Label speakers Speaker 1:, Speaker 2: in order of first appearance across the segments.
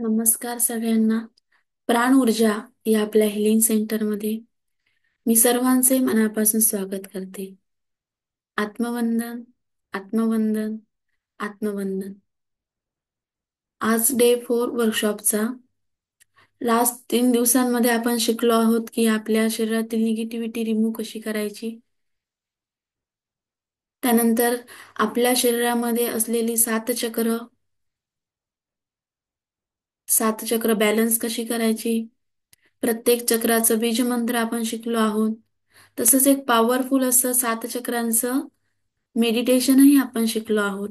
Speaker 1: नमस्कार सगळ्यांना. प्राण ऊर्जा या आपल्या हिलिंग सेंटरमध्ये मी सर्वांचे मनापासून स्वागत करते. आत्मवंदन, आत्मवंदन, आत्मवंदन. आज डे 4 वर्कशॉपचा लास्ट 3 दिवसांमध्ये आपण शिकलो आहोत की आपल्या शरीरातील निगेटिव्हिटी रिमूव्ह कशी करायची. त्यानंतर आपल्या शरीरामध्ये असलेली सात चक्र बॅलन्स कशी करायची. प्रत्येक चक्राचं बीजमंत्र आपण शिकलो आहोत. तसंच एक पॉवरफुल असं 7 चक्रांचं मेडिटेशनही आपण शिकलो आहोत.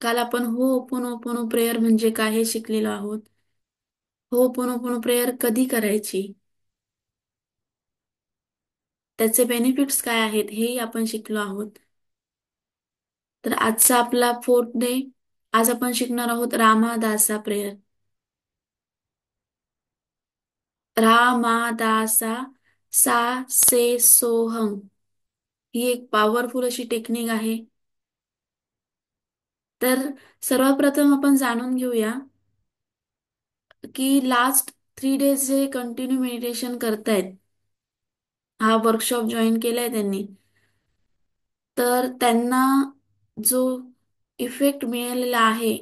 Speaker 1: काल आपण होओपोनोपोनो प्रेयर म्हणजे काय हे शिकलेलो आहोत. होओपोनोपोनो प्रेयर कधी करायची, त्याचे बेनिफिट्स काय आहेत हेही आपण शिकलो आहोत. तर आजचा आपला 4th डे. आज आपण शिकणार आहोत रामादासा प्रेयर. रामादासा सा से सोहम ही एक पॉवरफुल अशी टेक्निक आहे. तर सर्वप्रथम आपण जाणून घेऊया की लास्ट 3 डेज जे कंटिन्यू मेडिटेशन करतायत, हा वर्कशॉप जॉईन केलाय त्यांनी, तर त्यांना जो इफेक्ट मिळालेला आहे,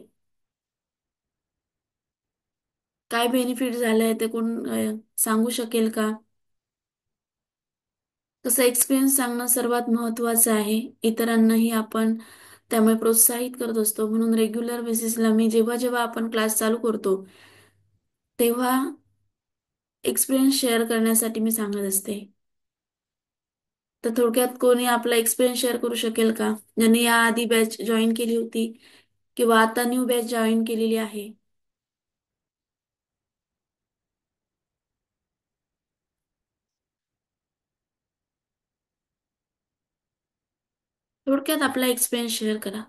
Speaker 1: काय बेनिफिट झालाय ते कोण सांगू शकेल का? तसं एक्सपिरियन्स सांगणं सर्वात महत्वाचं आहे. इतरांनाही आपण त्यामुळे प्रोत्साहित करत असतो. म्हणून रेग्युलर बेसिसला मी जेव्हा जेव्हा आपण क्लास चालू करतो तेव्हा एक्सपिरियन्स शेअर करण्यासाठी मी सांगत असते. तर थोडक्यात कोणी आपला एक्सपिरियन्स शेअर करू शकेल का, ज्यांनी याआधी बॅच जॉईन केली होती किंवा आता न्यू बॅच जॉईन केलेली आहे? थोडक्यात आपला एक्सपिरियन्स शेअर करा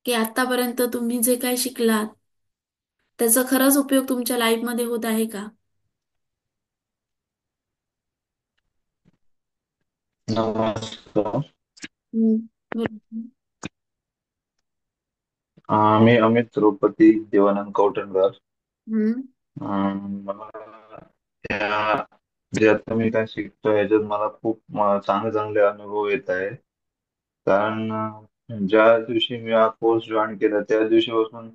Speaker 1: की आतापर्यंत तुम्ही जे काही शिकलात त्याचा खरंच उपयोग तुमच्या लाईफमध्ये होत आहे का?
Speaker 2: नमस्कार.
Speaker 1: हम्म. बरोबर.
Speaker 2: मी अमित तिरुपती देवानंद कौटणकर.
Speaker 1: हम्म.
Speaker 2: मला या जे आता मी काय शिकतोय याच्यात मला खूप चांगले चांगले अनुभव येत आहे. कारण ज्या दिवशी मी हा कोर्स जॉईन केला त्या दिवशीपासून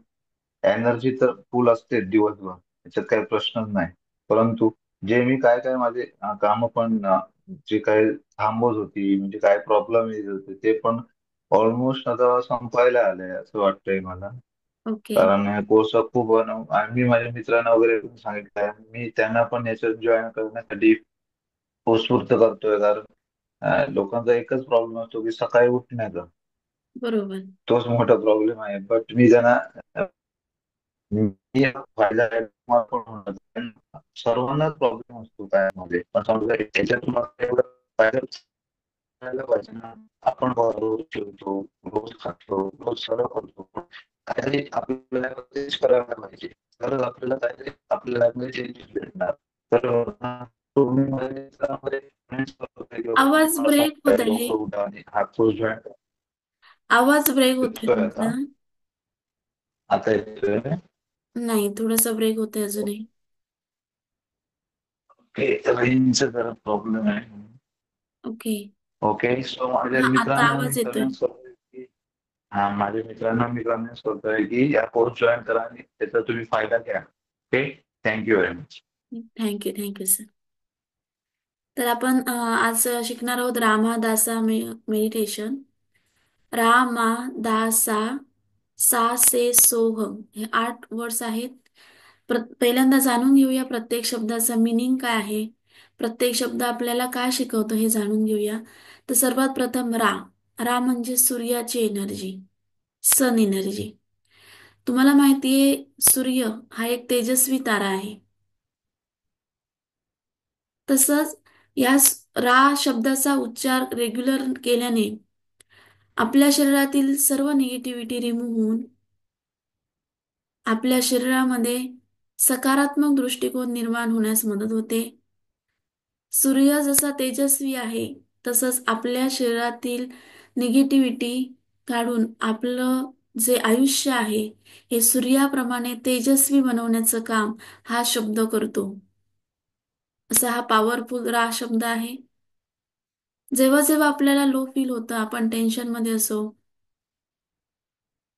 Speaker 2: एनर्जी तर फुल असते दिवसभर, याच्यात काही प्रश्नच नाही. परंतु जे मी काय काय माझे काम पण जे काही थांबवत होती, म्हणजे काय प्रॉब्लेम येत होते, ते पण ऑलमोस्ट आता संपायला आलंय असं वाटतंय मला.
Speaker 1: ओके.
Speaker 2: कारण या कोर्सचा खूप मी माझ्या मित्रांना वगैरे पण सांगितलं आहे, मी त्यांना पण याच्यात जॉईन करण्यासाठी उत्स्फूर्त करतोय. कारण लोकांचा एकच प्रॉब्लेम असतो की सकाळी उठण्याचा,
Speaker 1: बरोबर.
Speaker 2: तोच मोठा प्रॉब्लेम आहे. बट मी त्यांना मी फायदा आहे तुम्हाला पण होणार. पण सर्वांनाच प्रॉब्लेम असतो त्यामध्ये, पण समजा याच्यातून आपल्याला एवढं फायदा करायला पाहिजे ना. आपण रोज जेवतो, रोज खातो, रोज सर्व करतो, पण काहीतरी आपल्याला चेंज करायला पाहिजे. तरच आपल्याला काहीतरी आपल्या लाईफमध्ये चेंजेस भेटणार. तर तुम्ही माझ्या मित्रामध्ये friends करतोय की बाबा
Speaker 1: आवाज
Speaker 2: तुम्हाला
Speaker 1: ब्रेक होत
Speaker 2: सकाळी
Speaker 1: आहे.
Speaker 2: लवकर उठा आणि हा कोर्स जॉईन करा.
Speaker 1: आवाज ब्रेक होतोय
Speaker 2: येतोय
Speaker 1: तुमचा.
Speaker 2: आता? आता येतोय?
Speaker 1: नाही, थोडासा ब्रेक होतोय अजूनही.
Speaker 2: ओके, रेंजचा जरा प्रॉब्लेम आहे.
Speaker 1: ओके.
Speaker 2: ओके, सो माझ्या
Speaker 1: हा, आता
Speaker 2: मित्रांना मी
Speaker 1: आवाज येतोय.
Speaker 2: कन्व्हिन्स करतोय की हा माझ्या मित्रांना मी कन्व्हिन्स करतोय की या कोर्स जॉईन करा आणि त्याचा तुम्ही फायदा घ्या. Okay, thank you very much.
Speaker 1: Thank you, thank you sir. तर आपण आज शिकणार आहोत रामादासा मेडिटेशन. रामादासा सा से सोहम हे 8 वर्ड्स आहेत. पहिल्यांदा जाणून घेऊया प्रत्येक शब्दाचा मिनिंग काय आहे, प्रत्येक शब्द आपल्याला काय शिकवतो हे जाणून घेऊया. तर सर्वात प्रथम रा. रा म्हणजे सूर्याची एनर्जी, सन एनर्जी. तुम्हाला माहितीये सूर्य हा एक तेजस्वी तारा आहे. तसंच या रा शब्दाचा उच्चार रेग्युलर केल्याने आपल्या शरीरातील सर्व निगेटिव्हिटी रिमूव्ह होऊन आपल्या शरीरामध्ये सकारात्मक दृष्टिकोन निर्माण होण्यास मदत होते. सूर्य जसा तेजस्वी आहे तसंच आपल्या शरीरातील निगेटिव्हिटी काढून आपलं जे आयुष्य आहे हे सूर्याप्रमाणे तेजस्वी बनवण्याचं काम हा शब्द करतो. असा हा पॉवरफुल रा शब्द आहे. जेव्हा जेव्हा आपल्याला लो फील होतं, आपण टेन्शन मध्ये असो,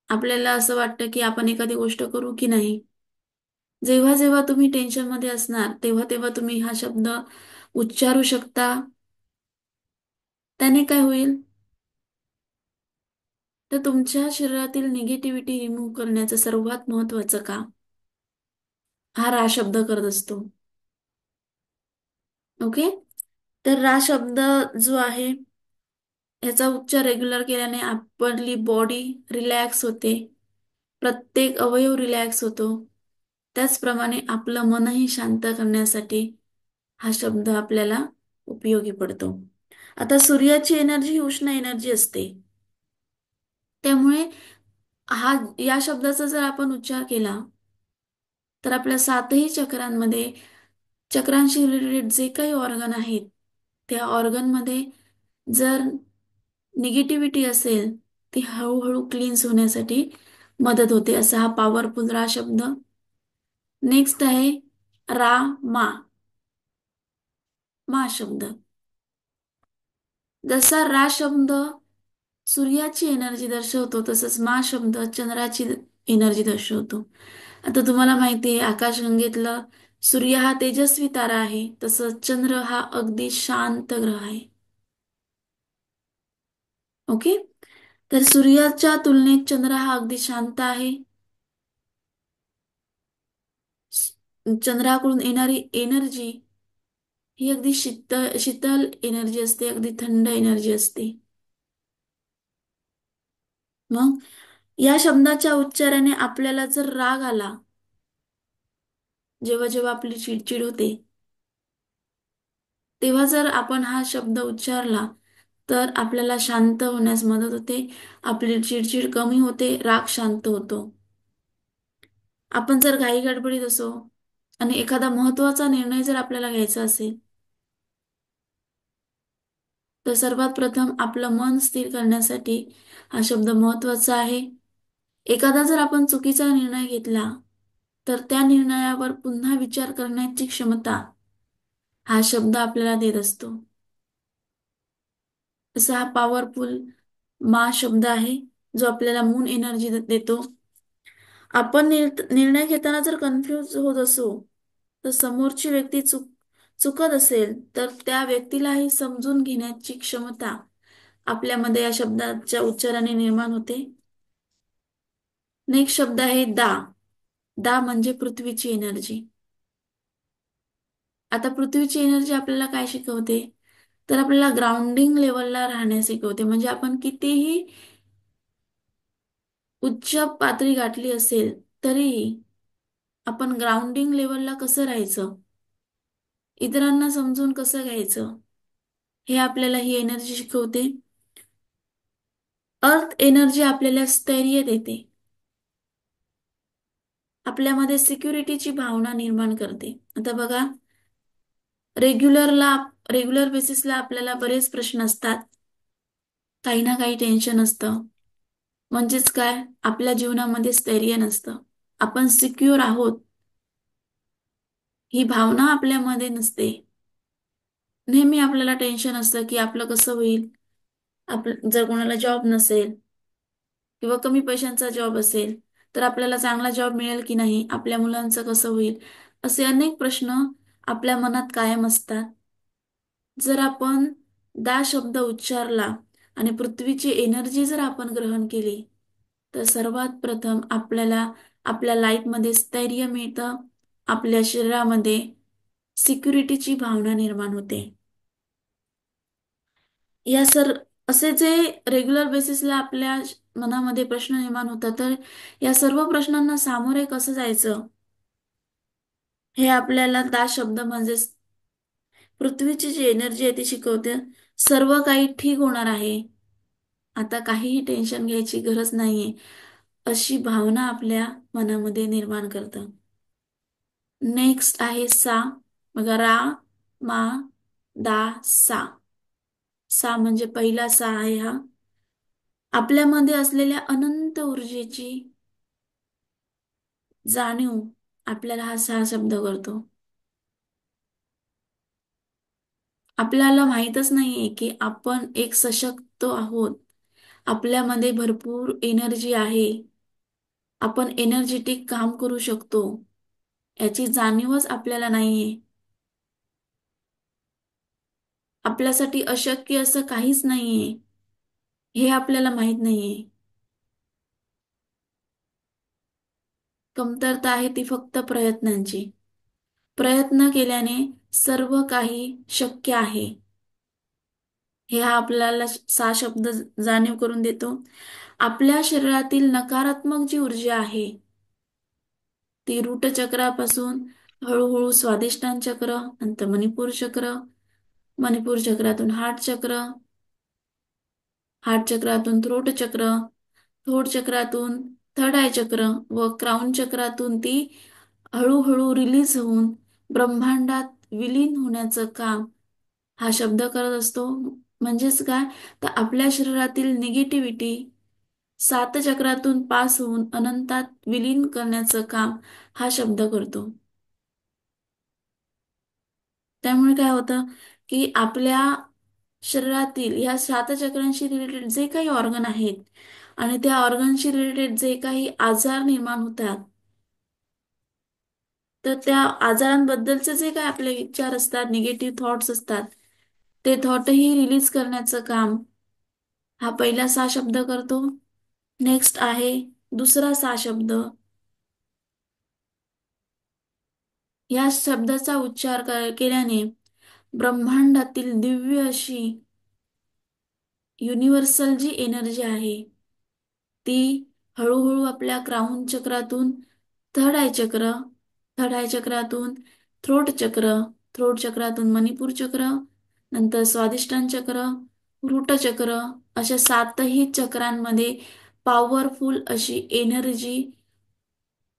Speaker 1: आपल्याला असं वाटतं की आपण एखादी गोष्ट करू की नाही, जेव्हा जेव्हा तुम्ही टेन्शन मध्ये असणार तेव्हा तेव्हा तुम्ही हा शब्द उच्चारू शकता. त्याने काय होईल, तर तुमच्या शरीरातील निगेटिव्हिटी रिमूव्ह करण्याचं सर्वात महत्वाचं काम हा रा शब्द करत असतो. ओके. तर रा शब्द जो आहे याचा उच्चार रेग्युलर केल्याने आपली बॉडी रिलॅक्स होते, प्रत्येक अवयव रिलॅक्स होतो. त्याचप्रमाणे आपलं मनही शांत करण्यासाठी हा शब्द आपल्याला उपयोगी पडतो. आता सूर्याची एनर्जी ही उष्ण एनर्जी असते. त्यामुळे हा या शब्दाचा जर आपण उच्चार केला तर आपल्या सातही चक्रांमध्ये, चक्रांशी रिलेटेड जे काही ऑर्गन आहेत त्या ऑर्गनमध्ये जर निगेटिव्हिटी असेल ती हळूहळू क्लीन्स होण्यासाठी मदत होते. असा हा पॉवरफुल रा शब्द. नेक्स्ट आहे रा मा. मा शब्द. जसा रा शब्द सूर्याची एनर्जी दर्शवतो तसंच मा शब्द चंद्राची एनर्जी दर्शवतो. आता तुम्हाला माहिती आहे आकाशगंगेतलं सूर्य हा तेजस्वी तारा आहे, तसंच चंद्र हा अगदी शांत ग्रह आहे. ओके. तर सूर्याच्या तुलनेत चंद्र हा अगदी शांत आहे. चंद्राकडून येणारी एनर्जी ही अगदी शीतल शीतल एनर्जी असते, अगदी थंड एनर्जी असते. मग या शब्दाच्या उच्चाराने आपल्याला जर राग आला, जेव्हा जेव्हा आपली चिडचिड होते, तेव्हा जर आपण हा शब्द उच्चारला तर आपल्याला शांत होण्यास मदत होते, आपली चिडचिड कमी होते, राग शांत होतो. आपण जर घाई गडबडीत असो आणि एखादा महत्त्वाचा निर्णय जर आपल्याला घ्यायचा असेल, तर सर्वात प्रथम आपलं मन स्थिर करण्यासाठी हा शब्द महत्त्वाचा आहे. एखादा जर आपण चुकीचा निर्णय घेतला, तर त्या निर्णयावर पुन्हा विचार करण्याची क्षमता हा शब्द आपल्याला देत असतो. असा हा पॉवरफुल मा शब्द आहे, जो आपल्याला मून एनर्जी देतो. आपण निर्णय घेताना जर कन्फ्यूज होत असू, तर समोरची व्यक्ती चुकत असेल तर त्या व्यक्तीलाही समजून घेण्याची क्षमता आपल्यामध्ये या शब्दाच्या उच्चाराने निर्माण होते. नेक्स्ट शब्द आहे दा. दा म्हणजे पृथ्वीची एनर्जी. आता पृथ्वीची एनर्जी आपल्याला काय शिकवते, तर आपल्याला ग्राउंडिंग लेवलला राहण्यास शिकवते. म्हणजे आपण कितीही उच्च पातळी गाठली असेल तरीही आपण ग्राउंडिंग लेवलला कसं राहायचं, इतरांना समजून कसं घ्यायचं, हे आपल्याला ही एनर्जी शिकवते. अर्थ एनर्जी आपल्याला स्थैर्य देते, आपल्यामध्ये सिक्युरिटीची भावना निर्माण करते. आता बघा, रेग्युलरला रेग्युलर बेसिसला आपल्याला बरेच प्रश्न असतात, काही ना काही टेन्शन असतं. म्हणजेच काय, आपल्या जीवनामध्ये स्थैर्य नसतं, आपण सिक्युअर आहोत ही भावना आपल्यामध्ये नसते. नेहमी आपल्याला टेन्शन असतं की आपलं कसं होईल, जर कोणाला जॉब नसेल किंवा कमी पैशांचा जॉब असेल तर आपल्याला चांगला जॉब मिळेल की नाही, आपल्या मुलांचं कसं होईल, असे अनेक प्रश्न आपल्या मनात कायम असतात. जर आपण दा शब्द उच्चारला आणि पृथ्वीची एनर्जी जर आपण ग्रहण केली, तर सर्वात प्रथम आपल्याला आपल्या लाईफमध्ये स्थैर्य मिळतं, आपल्या शरीरामध्ये सिक्युरिटीची भावना निर्माण होते. या सर असे जे रेग्युलर बेसिसला आपल्या मनामध्ये प्रश्न निर्माण होतात, तर या सर्व प्रश्नांना सामोरे कसं जायचं हे आपल्याला दा शब्द म्हणजे पृथ्वीची जी एनर्जी आहे ती शिकवते. सर्व काही ठीक होणार आहे, आता काहीही टेन्शन घ्यायची गरज नाहीये, अशी भावना आपल्या मनामध्ये निर्माण करतं. नेक्स्ट आहे सा. बघा, रा मा दा सा. सा म्हणजे पहिला सा आहे हा. आपल्यामध्ये असलेल्या अनंत ऊर्जेची जाणीव आपल्याला हा सहा शब्द करतो. आपल्याला माहीतच नाहीये की आपण एक सशक्त आहोत. आपल्यामध्ये भरपूर एनर्जी आहे. आपण एनर्जेटिक काम करू शकतो. याची जाणीवच आपल्याला नाहीये. आपल्यासाठी अशक्य असं काहीच नाहीये. हे आपल्याला माहित नाहीये. कमतरता आहे ती फक्त प्रयत्नांची. प्रयत्न केल्याने सर्व काही शक्य आहे. हे हा आपल्याला सहा शब्द जाणीव करून देतो. आपल्या शरीरातील नकारात्मक जी ऊर्जा आहे ती रूट चक्रापासून हळूहळू स्वादिष्टान चक्र, नंतर मणिपूर चक्र, मणिपूर चक्रातून हार्ट चक्र, हार्ट चक्रातून थ्रोट चक्र, थ्रोट चक्रातून थर्ड आय चक्र व क्राउन चक्रातून ती हळूहळू रिलीज होऊन ब्रह्मांडात विलीन होण्याचं काम हा शब्द करत असतो. म्हणजेच काय, तर आपल्या शरीरातील निगेटिव्हिटी सात चक्रातून पास होऊन अनंतात विलीन करण्याचं काम हा शब्द करतो. त्यामुळे काय होतं की आपल्या शरीरातील या सात चक्रांशी रिलेटेड जे काही ऑर्गन आहेत आणि त्या ऑर्गनशी रिलेटेड जे काही आजार निर्माण होतात, तर त्या आजारांबद्दलचे जे काही आपले विचार असतात, निगेटिव्ह थॉट्स असतात, ते थॉटही रिलीज करण्याचं काम हा पहिला सा शब्द करतो. नेक्स्ट आहे दुसरा सा शब्द. या शब्दाचा उच्चार केल्याने ब्रह्मांडातील दिव्य अशी युनिव्हर्सल जी एनर्जी आहे ती हळूहळू आपल्या क्राउन चक्रातून थर्ड आय चक्र, थर्ड आय चक्रातून थ्रोट चक्र, थ्रोट चक्रातून मणिपूर चक्र, नंतर स्वादिष्टान चक्र, रूट चक्र, अशा सातही चक्रांमध्ये पॉवरफुल अशी एनर्जी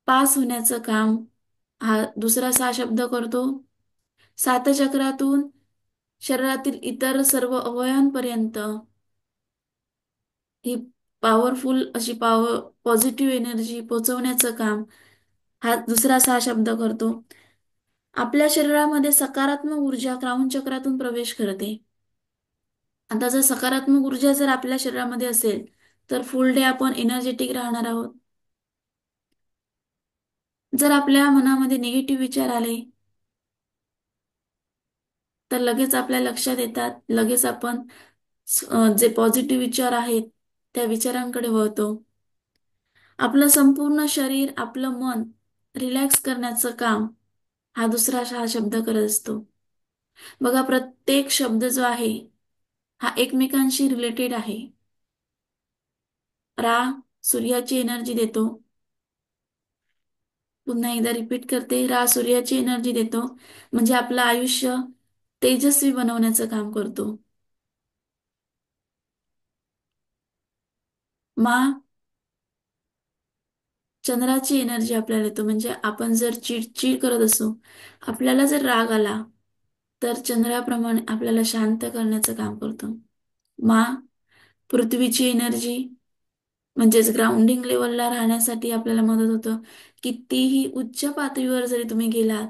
Speaker 1: पास होण्याचं काम हा दुसरा सा शब्द करतो. सात चक्रातून शरीरातील इतर सर्व अवयवांपर्यंत ही पॉवरफुल अशी पॉझिटिव्ह एनर्जी पोहोचवण्याचं काम हा दुसरा सा शब्द करतो. आपल्या शरीरामध्ये सकारात्मक ऊर्जा क्राउन चक्रातून प्रवेश करते. आता जर सकारात्मक ऊर्जा जर आपल्या शरीरामध्ये असेल तर फुल डे आपण एनर्जेटिक राहणार आहोत. जर आपल्या मनामध्ये निगेटिव्ह विचार आले तर लगेच आपल्या लक्षात येतात, लगेच आपण जे पॉझिटिव्ह विचार आहेत त्या विचारांकडे वळतो. आपलं संपूर्ण शरीर, आपलं मन रिलॅक्स करण्याचं काम हा दुसरा हा शब्द करत असतो. बघा, प्रत्येक शब्द जो आहे हा एकमेकांशी रिलेटेड आहे. रा सूर्याची एनर्जी देतो. पुन्हा एकदा रिपीट करते, रा सूर्याची एनर्जी देतो, म्हणजे आपलं आयुष्य तेजस्वी बनवण्याचं काम करतो. मा चंद्राची एनर्जी आपल्याला येतो, म्हणजे आपण जर चिडचिड करत असू, आपल्याला जर राग आला तर चंद्राप्रमाणे आपल्याला शांत करण्याचं काम करतो. मा पृथ्वीची एनर्जी, म्हणजेच ग्राउंडिंग लेवलला राहण्यासाठी आपल्याला मदत होतं. कितीही उच्च पातळीवर जरी तुम्ही गेलात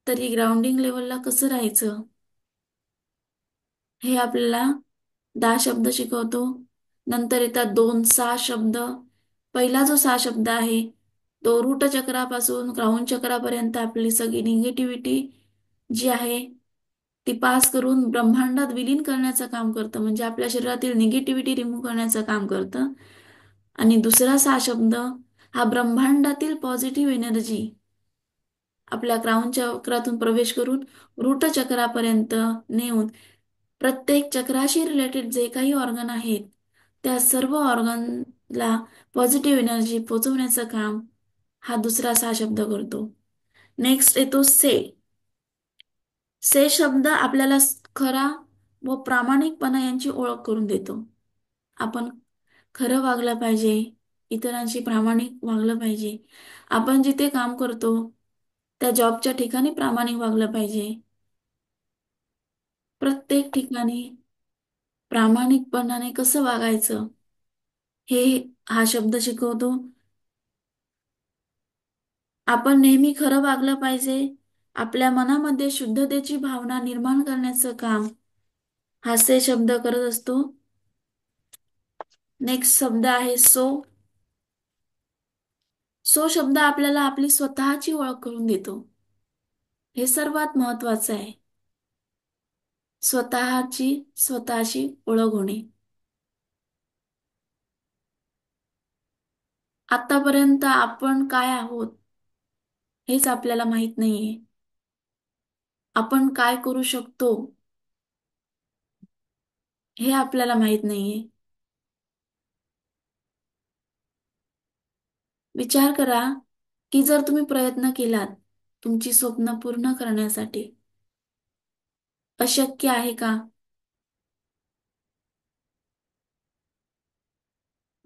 Speaker 1: तरी ग्राउंडिंग लेवलला कसं राहायचं हे आपल्याला 10 शब्द शिकवतो. नंतर येतात दोन सहा शब्द. पहिला जो सहा शब्द आहे तो रूट चक्रापासून ग्राउंड चक्रापर्यंत आपली सगळी निगेटिव्हिटी जी आहे ती पास करून ब्रह्मांडात विलीन करण्याचं काम करतं, म्हणजे आपल्या शरीरातील निगेटिव्हिटी रिमूव्ह करण्याचं काम करतं. आणि दुसरा सहा शब्द हा ब्रह्मांडातील पॉझिटिव्ह एनर्जी आपल्या क्राउन चक्रातून प्रवेश करून रूट चक्रापर्यंत नेऊन प्रत्येक चक्राशी रिलेटेड जे काही ऑर्गन आहेत त्या सर्व ऑर्गनला पॉझिटिव्ह एनर्जी पोहोचवण्याचं काम हा दुसरा सहा शब्द करतो. नेक्स्ट येतो से. से शब्द आपल्याला खरा व प्रामाणिकपणा यांची ओळख करून देतो. आपण खरं वागलं पाहिजे, इतरांशी प्रामाणिक वागलं पाहिजे. आपण जिथे काम करतो त्या जॉबच्या ठिकाणी प्रामाणिक वागलं पाहिजे. प्रत्येक ठिकाणी प्रामाणिकपणाने कसं वागायचं हे हा शब्द शिकवतो. आपण नेहमी खरं वागलं पाहिजे. आपल्या मनामध्ये शुद्धतेची भावना निर्माण करण्याचं काम हास्य शब्द करत असतो. नेक्स्ट शब्द आहे सो. सो शब्द आपल्याला आपली स्वतःची ओळख करून देतो. हे सर्वात महत्वाचं आहे. स्वतःची ओळख होणे. आतापर्यंत आपण काय आहोत हेच आपल्याला माहित नाहीये. आपण काय करू शकतो हे आपल्याला माहित नाहीये. विचार करा की जर तुम्ही प्रयत्न केलात तुमची स्वप्न पूर्ण करण्यासाठी, अशक्य आहे का?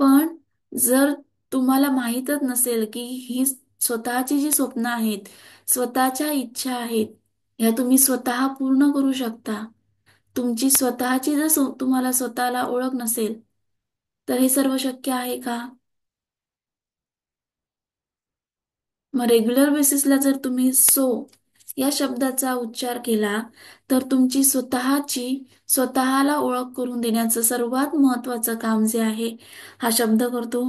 Speaker 1: पण जर तुम्हाला माहीतच नसेल की ही स्वतःची जी स्वप्न आहेत, स्वतःच्या इच्छा आहेत, ह्या तुम्ही स्वतः पूर्ण करू शकता. तुमची स्वतःची जर तुम्हाला स्वतःला ओळख नसेल, तर हे सर्व शक्य आहे का? मग रेग्युलर बेसिसला जर तुम्ही सो या शब्दाचा उच्चार केला, तर तुमची स्वतःला ओळख करून देण्याचं सर्वात महत्वाचं काम जे आहे, हा शब्द करतो.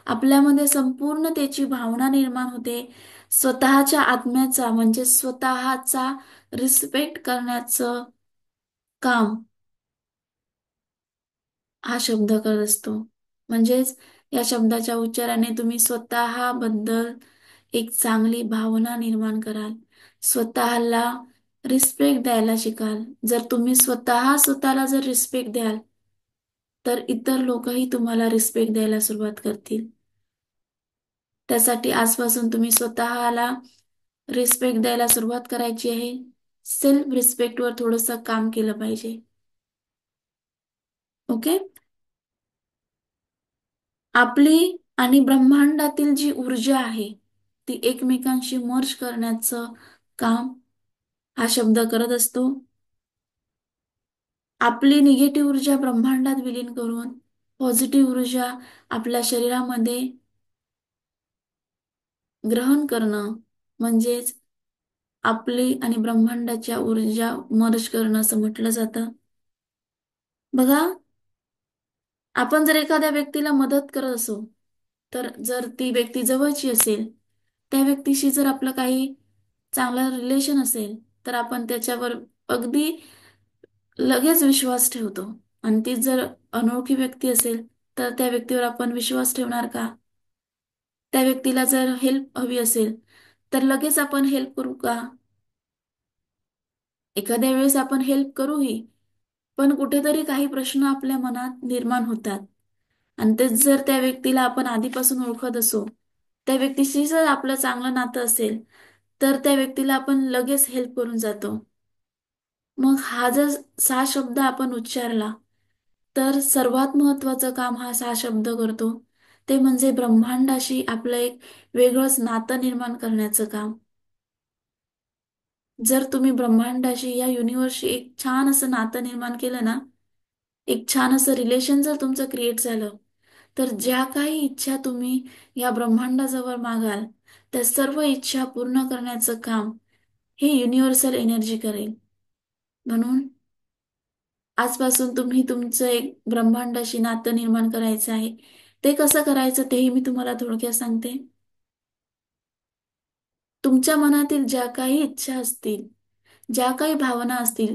Speaker 1: आपल्यामध्ये संपूर्णतेची भावना निर्माण होते. स्वतःच्या आत्म्याचा म्हणजे स्वतःचा रिस्पेक्ट करण्याचं काम हा शब्द करत असतो. म्हणजेच या शब्दाच्या उच्चाराने तुम्ही स्वतःबद्दल एक चांगली भावना निर्माण कराल. स्वतःला रिस्पेक्ट द्यायला शिकाल. जर तुम्ही स्वतःला जर रिस्पेक्ट द्याल, तर इतर लोकही तुम्हाला रिस्पेक्ट द्यायला सुरुवात करतील. त्यासाठी आजपासून तुम्ही स्वतःला रिस्पेक्ट द्यायला सुरुवात करायची आहे. सेल्फ रिस्पेक्टवर थोडंसं काम केलं पाहिजे. ओके. आपली आणि ब्रह्मांडातील जी ऊर्जा आहे ती एकमेकांशी मर्ज करण्याचं काम हा शब्द करत असतो. आपली निगेटिव्ह ऊर्जा ब्रह्मांडात विलीन करून पॉझिटिव्ह ऊर्जा आपल्या शरीरामध्ये ग्रहण करणं म्हणजेच आपली आणि ब्रह्मांडाच्या ऊर्जा मर्ज करणं असं म्हटलं जातं. बघा, आपण जर एखाद्या व्यक्तीला मदत करत असो, तर जर ती व्यक्ती जवळची असेल, त्या व्यक्तीशी जर आपलं काही चांगलं रिलेशन असेल, तर आपण त्याच्यावर अगदी लगेच विश्वास ठेवतो. आणि ती जर अनोळखी व्यक्ती असेल, तर त्या व्यक्तीवर आपण विश्वास ठेवणार का? त्या व्यक्तीला जर हेल्प हवी असेल, तर लगेच आपण हेल्प करू का? एखाद्या वेळेस आपण हेल्प करूही, पण कुठेतरी काही प्रश्न आपल्या मनात निर्माण होतात. आणि तेच जर त्या व्यक्तीला आपण आधीपासून ओळखत असो, त्या व्यक्तीशी जर आपलं चांगलं नातं असेल, तर त्या व्यक्तीला आपण लगेच हेल्प करून जातो. मग हा जर सा शब्द आपण उच्चारला, तर सर्वात महत्वाचं काम हा सा शब्द करतो. ते म्हणजे ब्रह्मांडाशी आपलं एक वेगळंच नातं निर्माण करण्याचं काम. जर तुम्ही ब्रह्मांडाशी या युनिव्हर्सशी एक छान असं नातं निर्माण केलं ना, एक छान असं रिलेशन जर तुमचं क्रिएट झालं, तर ज्या काही इच्छा तुम्ही या ब्रह्मांडाजवळ मागाल, त्या सर्व इच्छा पूर्ण करण्याचं काम हे युनिव्हर्सल एनर्जी करेल. म्हणून आजपासून तुम्ही तुमचं एक ब्रह्मांडाशी नातं निर्माण करायचं आहे. ते कसं करायचं तेही मी तुम्हाला थोडक्यात सांगते. तुमच्या मनातील ज्या काही इच्छा असतील, ज्या काही भावना असतील,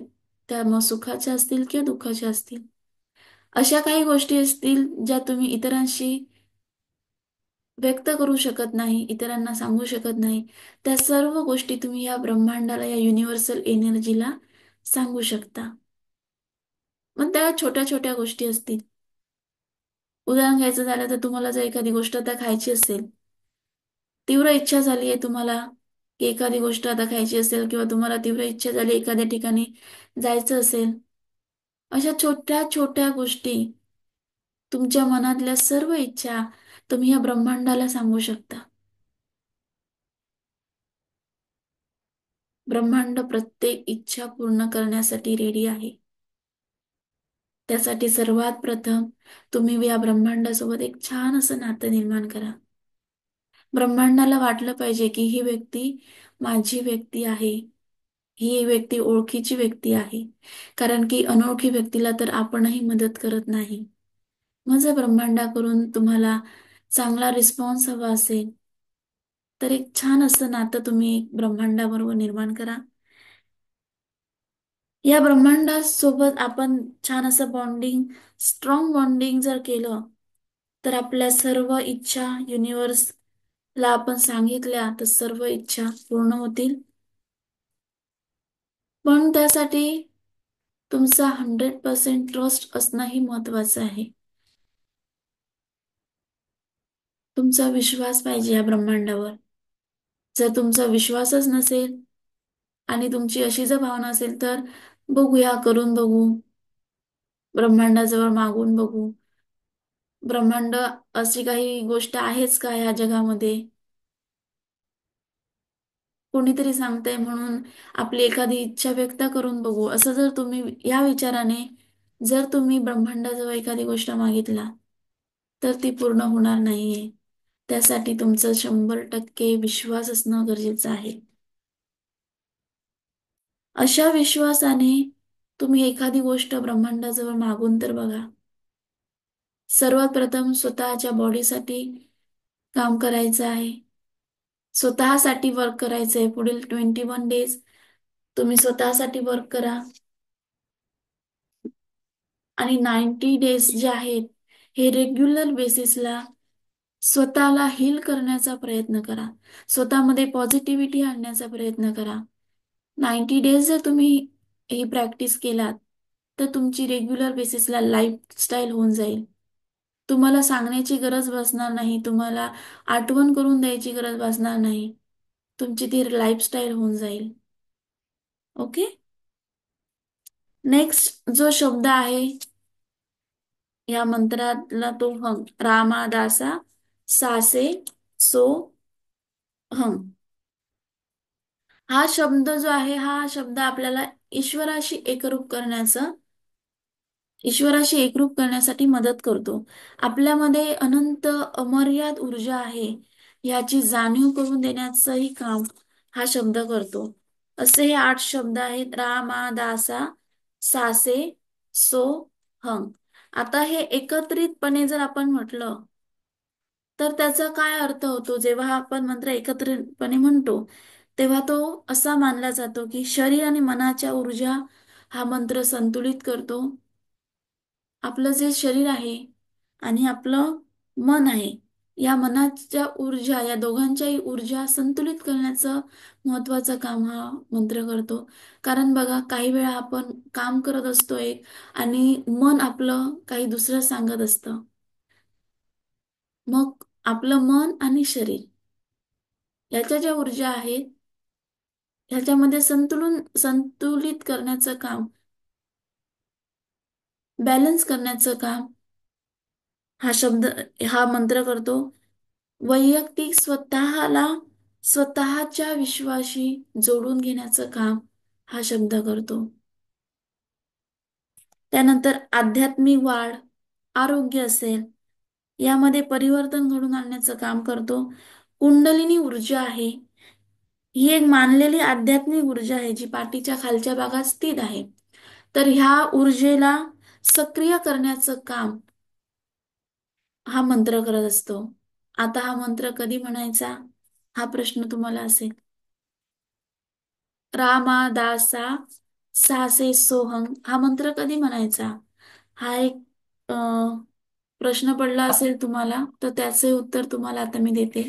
Speaker 1: त्या मग सुखाच्या असतील किंवा दुःखाच्या असतील, अशा काही गोष्टी असतील ज्या तुम्ही इतरांशी व्यक्त करू शकत नाही, इतरांना सांगू शकत नाही, त्या सर्व गोष्टी तुम्ही या ब्रह्मांडाला, या युनिव्हर्सल एनर्जीला सांगू शकता. मग त्या छोट्या छोट्या गोष्टी असतील. उदाहरण घ्यायचं झालं तर तुम्हाला जर एखादी गोष्ट आता खायची असेल, तीव्र इच्छा झाली आहे तुम्हाला की एखादी गोष्ट आता खायची असेल किंवा तुम्हाला तीव्र इच्छा झाली एखाद्या ठिकाणी जायचं असेल, अशा छोट्या छोट्या गोष्टी तुमच्या मनातल्या सर्व इच्छा तुम्ही या ब्रह्मांडाला सांगू शकता. ब्रह्मांड प्रत्येक इच्छा पूर्ण करण्यासाठी रेडी आहे. त्यासाठी सर्वात प्रथम तुम्ही या ब्रह्मांडासोबत एक छान असं नातं निर्माण करा. ब्रह्मांडाला वाटलं पाहिजे की ही व्यक्ती माझी व्यक्ती आहे. ही व्यक्ती ओळखीची व्यक्ती आहे. कारण की अनोळखी व्यक्तीला तर आपणही मदत करत नाही. मग जर ब्रह्मांडाकडून तुम्हाला चांगला रिस्पॉन्स हवा असेल, तर एक छान असं नातं तुम्ही ब्रह्मांडाबरोबर निर्माण करा. या ब्रह्मांडासोबत आपण छान असं बॉन्डिंग, स्ट्रॉंग बॉन्डिंग जर केलं, तर आपल्या सर्व इच्छा युनिवर्सला आपण सांगितल्या, तर सर्व इच्छा पूर्ण होतील. पण त्यासाठी तुमचा 100% ट्रस्ट असणंही महत्वाचं आहे. तुमचा विश्वास पाहिजे या ब्रह्मांडावर. जर तुमचा विश्वासच नसेल आणि तुमची अशी जर भावना असेल, तर बघूया, करून बघू, ब्रह्मांडाजवळ मागून बघू. ब्रह्मांड अशी काही गोष्ट आहेच का या जगामध्ये? कोणीतरी सांगतंय म्हणून आपली एखादी इच्छा व्यक्त करून बघू. असं जर तुम्ही या विचाराने जर तुम्ही ब्रह्मांडाजवळ एखादी गोष्ट मागितला, तर ती पूर्ण होणार नाहीये. त्यासाठी तुमचं 100% विश्वास असणं गरजेचं आहे. अशा विश्वासाने तुम्ही एखादी गोष्ट ब्रह्मांडाजवळ मागून तर बघा. सर्वात प्रथम स्वतःच्या बॉडीसाठी काम करायचं आहे. स्वतःसाठी वर्क करायचं आहे. पुढील 21 डेज तुम्ही स्वतःसाठी वर्क करा. आणि 90 डेज जे आहेत, हे रेग्युलर बेसिसला स्वतःला हील करण्याचा प्रयत्न करा. स्वतःमध्ये पॉझिटिव्हिटी आणण्याचा प्रयत्न करा. 90 डेज जर तुम्ही ही प्रॅक्टिस केलात, तर तुमची रेग्युलर बेसिसला लाईफस्टाईल होऊन जाईल. तुम्हाला सांगण्याची गरज भासणार नाही. तुम्हाला आठवण करून द्यायची गरज भासणार नाही. तुमची ती लाईफस्टाईल होऊन जाईल. ओके. नेक्स्ट जो शब्द आहे या मंत्रातला तो हंग. रामादासा सासे सो हंग. हा शब्द जो आहे, हा शब्द आपल्याला ईश्वराशी एकरूप करण्याचं ईश्वराशी एकरूप करण्यासाठी मदत करतो. आपल्यामध्ये अनंत अमर्याद ऊर्जा आहे याची जाणीव करून देण्याचंही काम हा शब्द करतो. असे हे 8 शब्द आहेत. रामादासा सासे सो हंग. आता हे एकत्रितपणे जर आपण म्हटलं, तर त्याचा काय अर्थ होतो? जेव्हा आपण मंत्र एकत्रितपणे म्हणतो, तेव्हा तो असा मानला जातो की शरीर आणि मनाच्या ऊर्जा हा मंत्र संतुलित करतो. आपलं जे शरीर आहे आणि आपलं मन आहे, या मनाच्या ऊर्जा, या दोघांच्याही ऊर्जा संतुलित करण्याचं महत्वाचं काम हा मंत्र करतो. कारण बघा, काही वेळा आपण काम करत असतो एक आणि मन आपलं काही दुसरं सांगत असतं. मग आपलं मन आणि शरीर याच्या ज्या ऊर्जा आहेत, ह्याच्यामध्ये संतुलित करण्याचं काम, बॅलन्स करण्याचं काम हा शब्द, हा मंत्र करतो. वैयक्तिक स्वतःला स्वतःच्या विश्वाशी जोडून घेण्याचं काम हा शब्द करतो. त्यानंतर आध्यात्मिक वाढ, आरोग्य असेल, यामध्ये परिवर्तन घडून आणण्याचं काम करतो. कुंडलिनी ऊर्जा आहे, ही एक मानलेली आध्यात्मिक ऊर्जा आहे जी पाठीच्या खालच्या भागात स्थित आहे. तर ह्या ऊर्जेला सक्रिय करण्याचं काम हा मंत्र करत असतो. आता हा मंत्र कधी म्हणायचा हा प्रश्न तुम्हाला असेल. रामादासा सासे सोहम हा मंत्र कधी म्हणायचा? हा एक अ, प्रश्न पडला असेल तुम्हाला, तर त्याचे उत्तर तुम्हाला आता मी देते.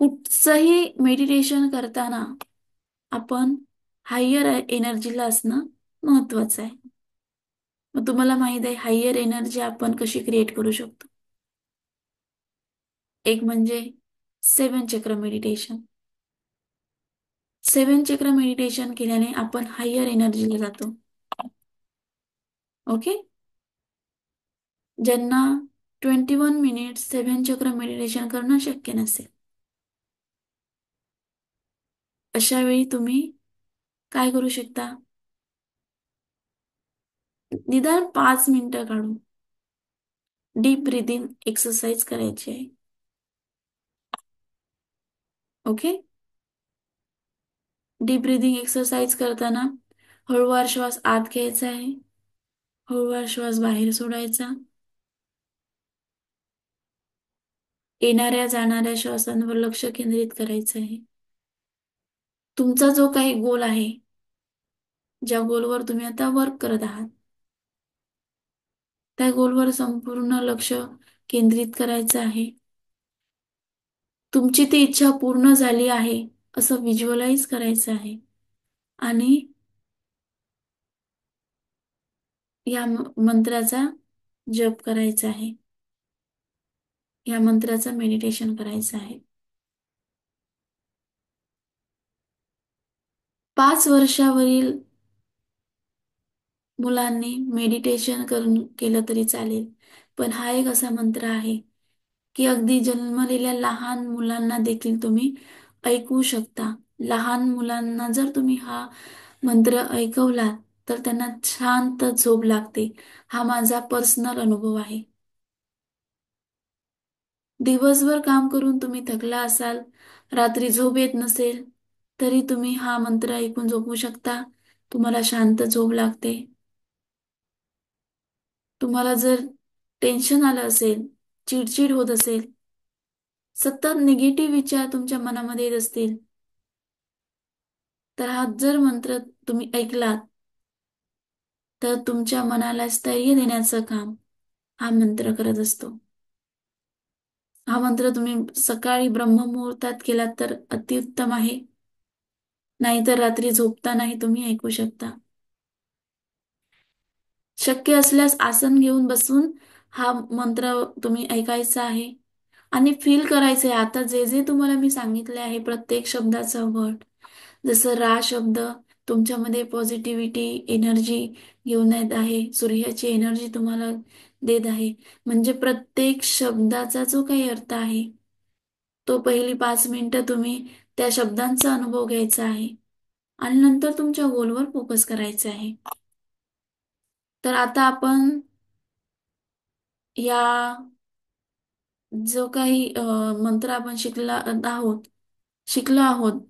Speaker 1: कुठचंही मेडिटेशन करताना आपण हायर एनर्जीला असणं महत्वाचं आहे. मग तुम्हाला माहित आहे हायर एनर्जी आपण कशी क्रिएट करू शकतो? एक म्हणजे 7 चक्र मेडिटेशन. 7 चक्र मेडिटेशन केल्याने आपण हायर एनर्जीला जातो. ओके. ज्यांना 21 मिनिट्स 7 चक्र मेडिटेशन करणं शक्य नसेल, अशा वेळी तुम्ही काय करू शकता? निदान 5 मिनिटं काढून डीप ब्रीदिंग एक्सरसाइज करायची आहे. ओके. डीप ब्रीदिंग एक्सरसाइज करताना हळूवार श्वास आत घ्यायचा आहे, हळूवार श्वास बाहेर सोडायचा. येणाऱ्या जाणाऱ्या श्वासांवर लक्ष केंद्रित करायचं आहे. तुमचा जो काही गोल आहे, ज्या गोलवर तुम्ही आता वर्क करत आहात, त्या गोलवर संपूर्ण लक्ष केंद्रित करायचं आहे. तुमची ती इच्छा पूर्ण झाली आहे असं व्हिज्युअलाइज करायचं आहे. आणि या मंत्राचा जप करायचा आहे. या मंत्राचं मेडिटेशन करायचं आहे. 5 वर्षावरील मुलांनी मेडिटेशन करून केलं तरी चालेल. पण हा एक असा मंत्र आहे की अगदी जन्मलेल्या लहान मुलांना देखील तुम्ही ऐकवू शकता. लहान मुलांना जर तुम्ही हा मंत्र ऐकवलात तर त्यांना शांत झोप लागते. हा माझा पर्सनल अनुभव आहे. दिवसभर काम करून तुम्ही थकला असाल, रात्री झोप येत नसेल, तरी तुम्ही हा मंत्र ऐकून झोपू शकता. तुम्हाला शांत झोप लागते. तुम्हाला जर टेन्शन आलं असेल, चिडचिड होत असेल, सतत निगेटिव्ह विचार तुमच्या मनामध्ये येत असतील, तर हा जर मंत्र तुम्ही ऐकलात, तर तुमच्या मनाला स्थैर्य देण्याचं काम हा मंत्र करत असतो. हा मंत्र तुम्ही सकाळी ब्रह्ममुहूर्तात केलात तर अतिउत्तम आहे. नाहीतर रात्री झोपतानाही तुम्ही ऐकू शकता. शक्य असल्यास आसन घेऊन बसून हा मंत्र तुम्ही ऐकायचा आहे आणि फील करायचे आहे. आता जे जे तुम्हाला मी सांगितले आहे प्रत्येक शब्दाचा वर्ड, जसं रा शब्द तुमच्यामध्ये पॉझिटिव्हिटी एनर्जी घेऊन येत आहे, सूर्याची एनर्जी तुम्हाला देत आहे. म्हणजे प्रत्येक शब्दाचा जो काही अर्थ आहे, तो पहिली 5 मिनिटं तुम्ही त्या शब्दांचा अनुभव घ्यायचा आहे आणि नंतर तुमच्या गोलवर फोकस करायचा आहे. तर आता आपण या जो काही मंत्र आपण शिकलो आहोत,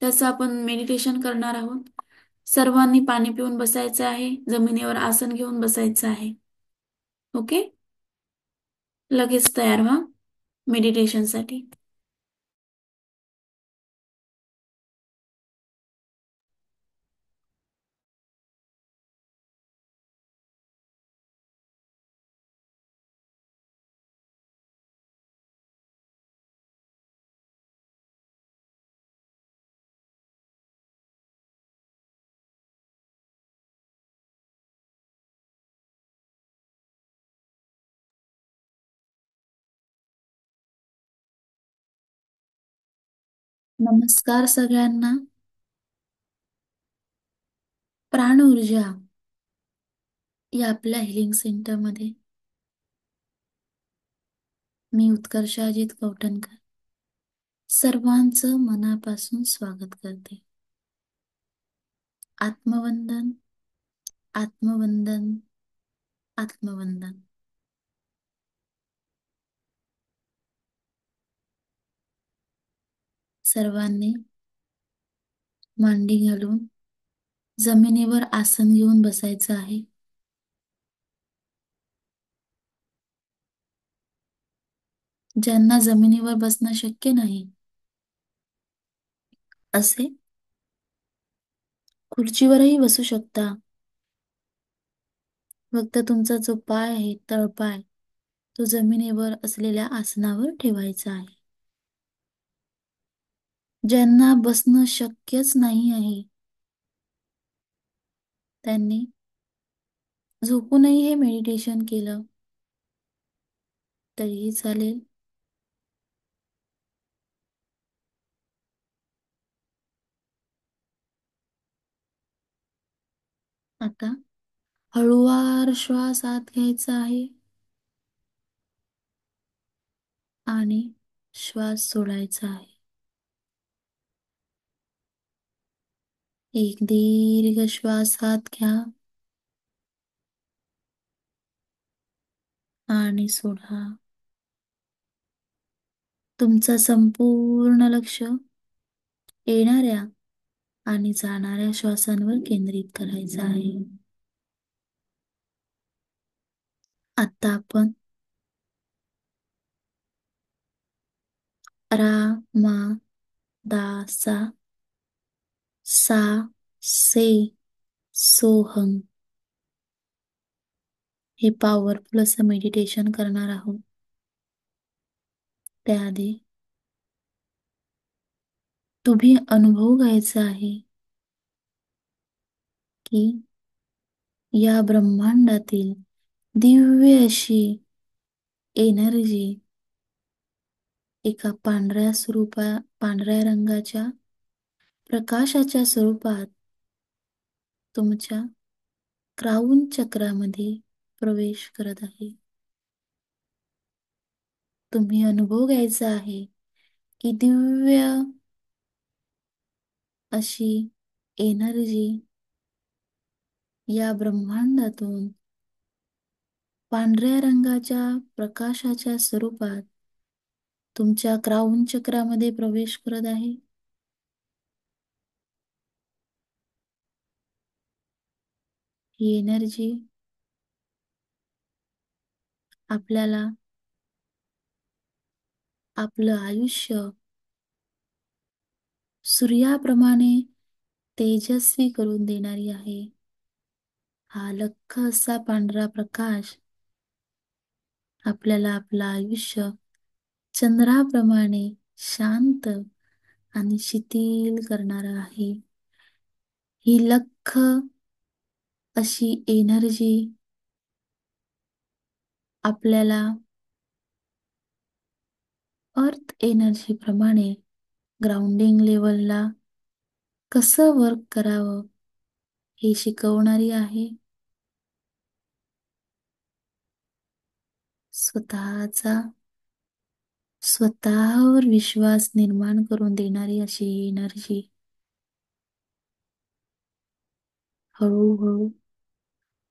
Speaker 1: त्याचं आपण मेडिटेशन करणार आहोत. सर्वांनी पाणी पिऊन बसायचं आहे, जमिनीवर आसन घेऊन बसायचं आहे. ओके. लगेच तयार व्हा मेडिटेशनसाठी. नमस्कार सगळ्यांना. प्राण ऊर्जा या आपल्या हिलिंग सेंटरमध्ये मी उत्कर्ष अजित कवठणकर सर्वांचं मनापासून स्वागत करते. आत्मवंदन, आत्मवंदन, आत्मवंदन. सर्वांनी मांडी घालून जमिनीवर आसन घेऊन बसायचं आहे. ज्यांना जमिनीवर बसणं शक्य नाही असे खुर्चीवरही बसू शकता. फक्त तुमचा जो पाय आहे, तळपाय, तो जमिनीवर असलेल्या आसनावर ठेवायचा आहे. ज्यांना बसणं शक्यच नाही आहे त्यांनी झोपूनही हे मेडिटेशन केलं तरीही चालेल. आता हळूवार श्वास आत घ्यायचा आहे आणि श्वास सोडायचा आहे. एक दीर्घ श्वास आत घ्या आणि सोडा. तुमचं संपूर्ण लक्ष येणाऱ्या आणि जाणाऱ्या श्वासांवर केंद्रित करायचं आहे. आता आपण रा मा दा सा सा से सोहम हे पॉवरफुल असं मेडिटेशन करणार आहोत. त्याआधी तुम्ही अनुभव घ्यायचा आहे की या ब्रह्मांडातील दिव्य अशी एनर्जी एका पांढऱ्या रंगाच्या प्रकाशाच्या स्वरूपात तुमच्या क्राऊन चक्रामध्ये प्रवेश करत आहे. तुम्ही अनुभव घ्यायचा आहे की दिव्य अशी एनर्जी या ब्रह्मांडातून पांढऱ्या रंगाच्या प्रकाशाच्या स्वरूपात तुमच्या क्राऊन चक्रामध्ये प्रवेश करत आहे. ही एनर्जी आपल्याला आपलं आयुष्य सूर्याप्रमाणे तेजस्वी करून देणारी आहे. हा लख्ख असा पांढरा प्रकाश आपल्याला आपलं आयुष्य चंद्राप्रमाणे शांत आणि शिथिल करणारा आहे. ही लख्ख अशी एनर्जी आपल्याला अर्थ एनर्जी प्रमाणे ग्राउंडिंग लेवलला कसं वर्क करावं हे शिकवणारी आहे. स्वतःचा स्वतःवर विश्वास निर्माण करून देणारी अशी एनर्जी हळूहळू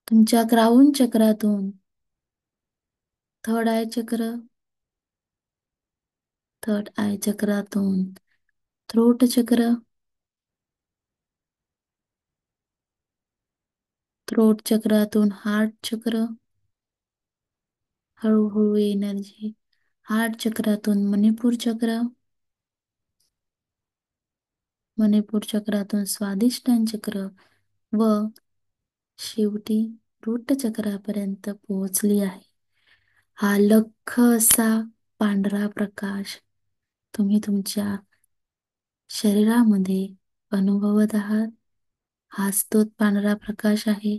Speaker 1: तुमच्या क्राऊन चक्रातून थर्ड आय चक्र, थर्ड आय चक्रातून थ्रोट चक्र, थ्रोट चक्रातून हार्ट चक्र, हळूहळू एनर्जी हार्ट चक्रातून मणिपूर चक्र, मणिपूर चक्रातून स्वादिष्टान चक्र व शेवटी रूट चक्रापर्यंत पोहोचली आहे. हा लख्ख असा पांढरा प्रकाश तुम्ही तुमच्या शरीरामध्ये अनुभवत आहात. हाच तो पांढरा प्रकाश आहे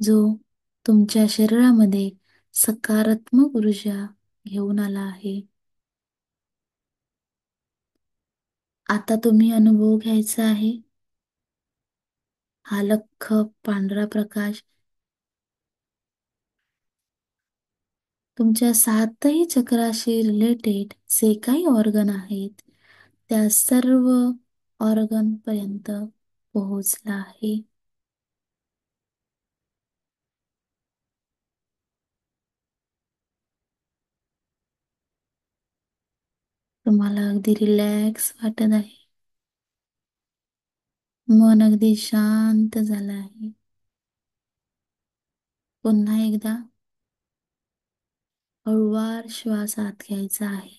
Speaker 1: जो तुमच्या शरीरामध्ये सकारात्मक ऊर्जा घेऊन आला आहे. आता तुम्ही अनुभव घ्यायचा आहे हा लख्ख पांढरा प्रकाश तुमच्या सातही चक्राशी रिलेटेड जे काही ऑर्गन आहेत त्या सर्व ऑर्गन पर्यंत पोहोचला आहे. तुम्हाला अगदी रिलॅक्स वाटत आहे. मन अगदी शांत झालं आहे. पुन्हा एकदा हळूवार श्वास आत घ्यायचा आहे.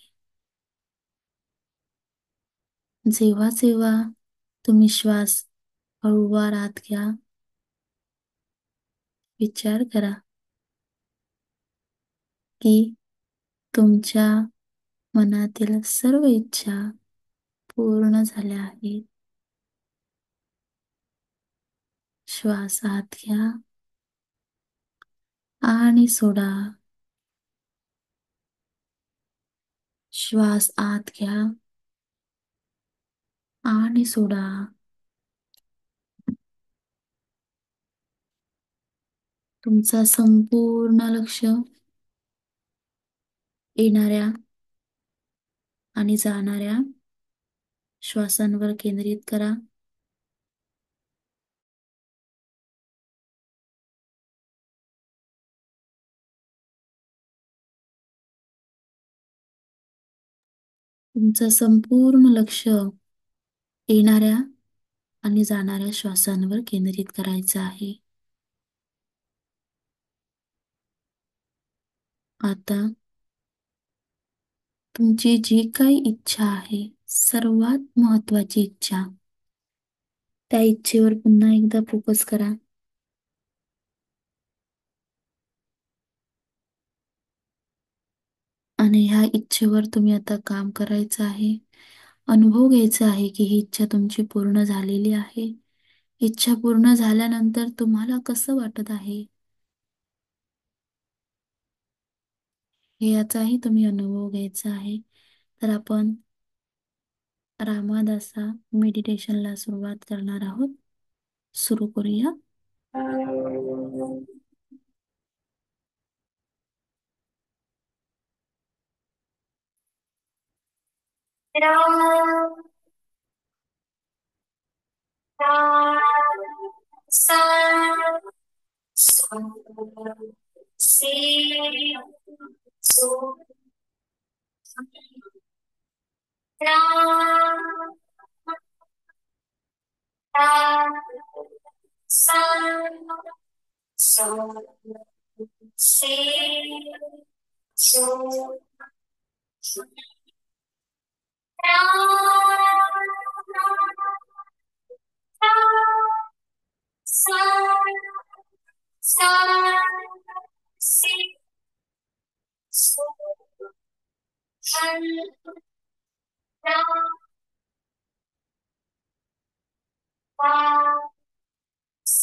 Speaker 1: जेव्हा जेव्हा तुम्ही श्वास हळूवार आत घ्या, विचार करा की तुमच्या मनातील सर्व इच्छा पूर्ण झाल्या आहेत. श्वास आत घ्या आणि सोडा. श्वास आत घ्या आणि सोडा. तुमचा संपूर्ण लक्ष येणाऱ्या आणि जाणाऱ्या श्वासांवर केंद्रित करा. तुमचं संपूर्ण लक्ष येणाऱ्या आणि जाणाऱ्या श्वासांवर केंद्रित करायचं आहे. आता तुमची जी काही इच्छा आहे, सर्वात महत्वाची इच्छा, त्या इच्छेवर पुन्हा एकदा फोकस करा. आणि ह्या इच्छेवर तुम्ही आता काम करायचं आहे. अनुभव घ्यायचा आहे की ही इच्छा तुमची पूर्ण झालेली आहे. इच्छा पूर्ण झाल्यानंतर तुम्हाला कसं वाटत आहे, हे याचाही तुम्ही अनुभव घ्यायचा आहे. तर आपण रामादासा मेडिटेशनला सुरुवात करणार आहोत. सुरू करूया. राम राम सा सो से सो राम राम सा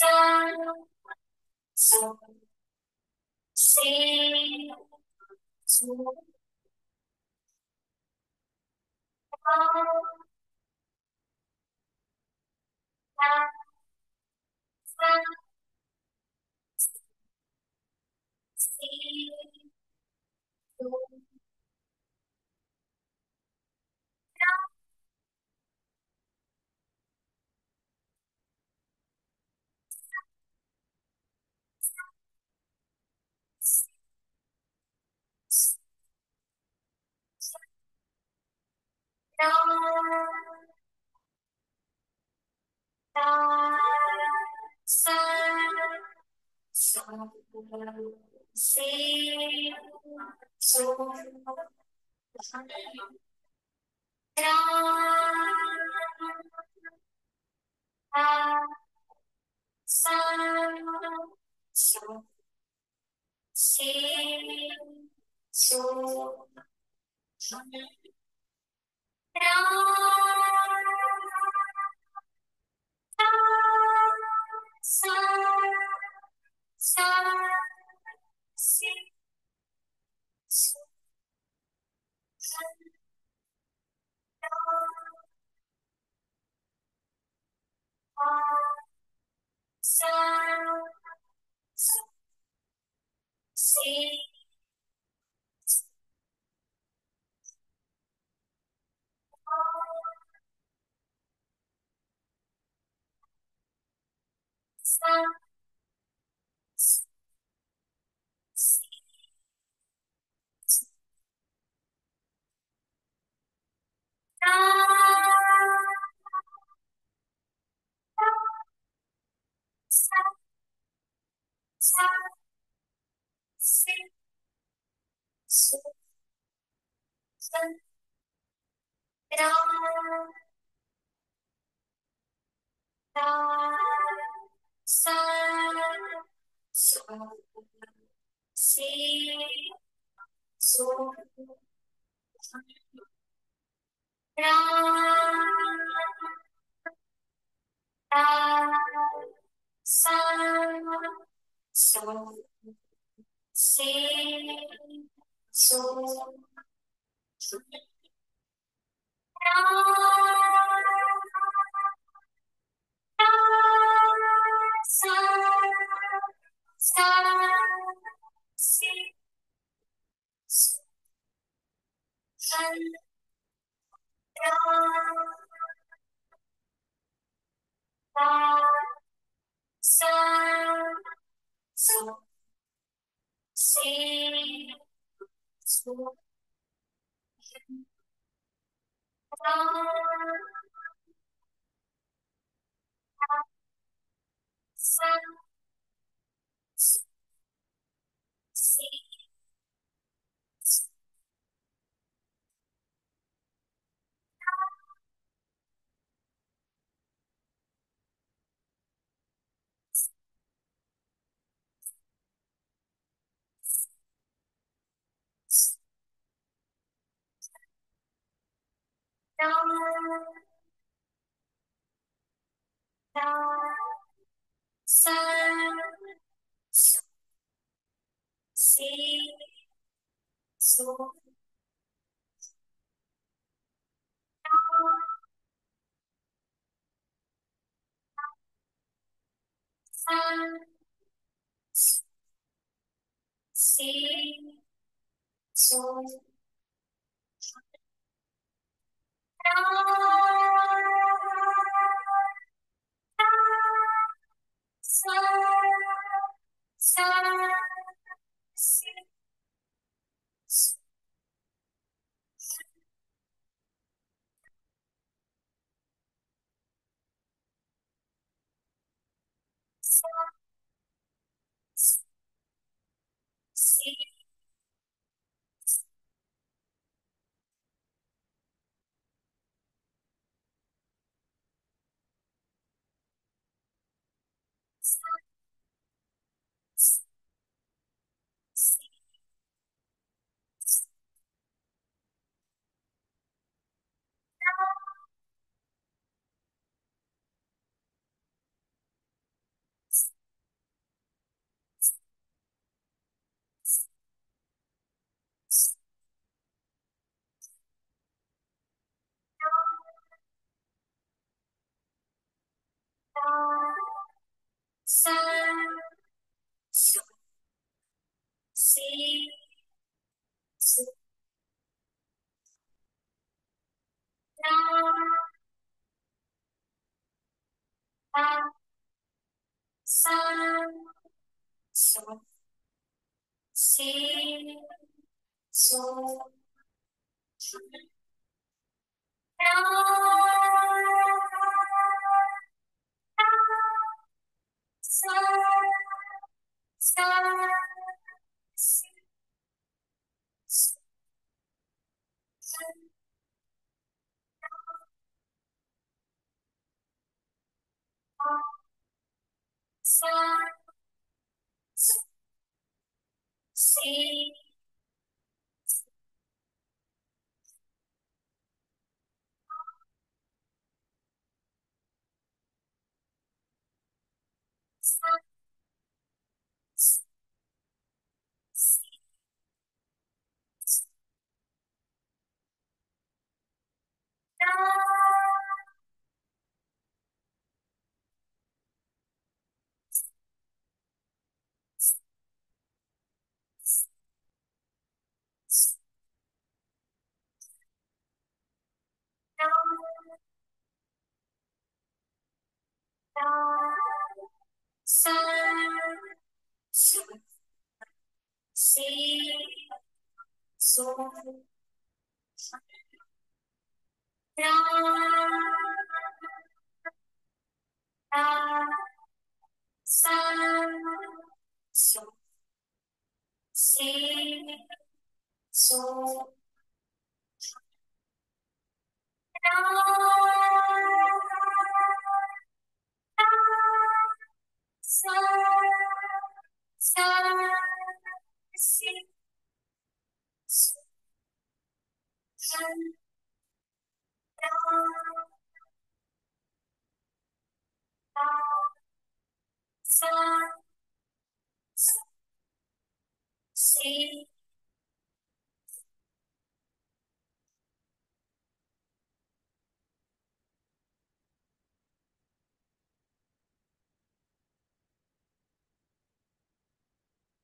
Speaker 1: सो से सो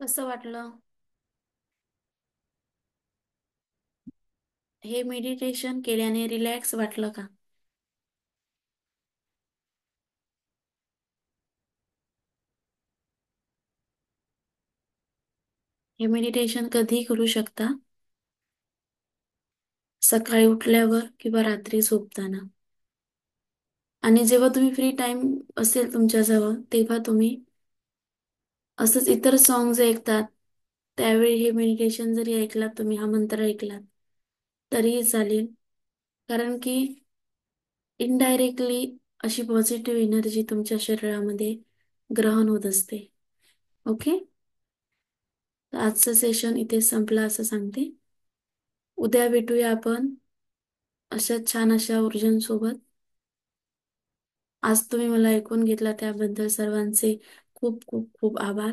Speaker 1: कसं वाटलं? हे मेडिटेशन केल्याने रिलॅक्स वाटलं का? हे मेडिटेशन कधी करू शकता. सकाळी उठल्यावर किंवा रात्री झोपताना. आणि जेव्हा तुम्ही फ्री टाइम असेल तुमच्याजवळ, तेव्हा तुम्ही असंच इतर सॉंग्स ऐकतात. त्यावेळी हे मेडिटेशन जरी ऐकलात तुम्ही, हा मंत्र ऐकलात तरीही चालेल. कारण की इनडायरेक्टली अशी पॉझिटिव्ह एनर्जी तुमच्या शरीरामध्ये ग्रहण होत असते. ओके. तर आजचं सेशन इथे संपलं असं सांगते. उद्या भेटूया आपण अशाच छान अशा ऊर्जांसोबत. आज तुम्ही मला ऐकून घेतला त्याबद्दल सर्वांचे खूप खूप खूप आभार.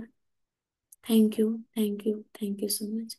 Speaker 1: Thank you, thank you, thank you so much.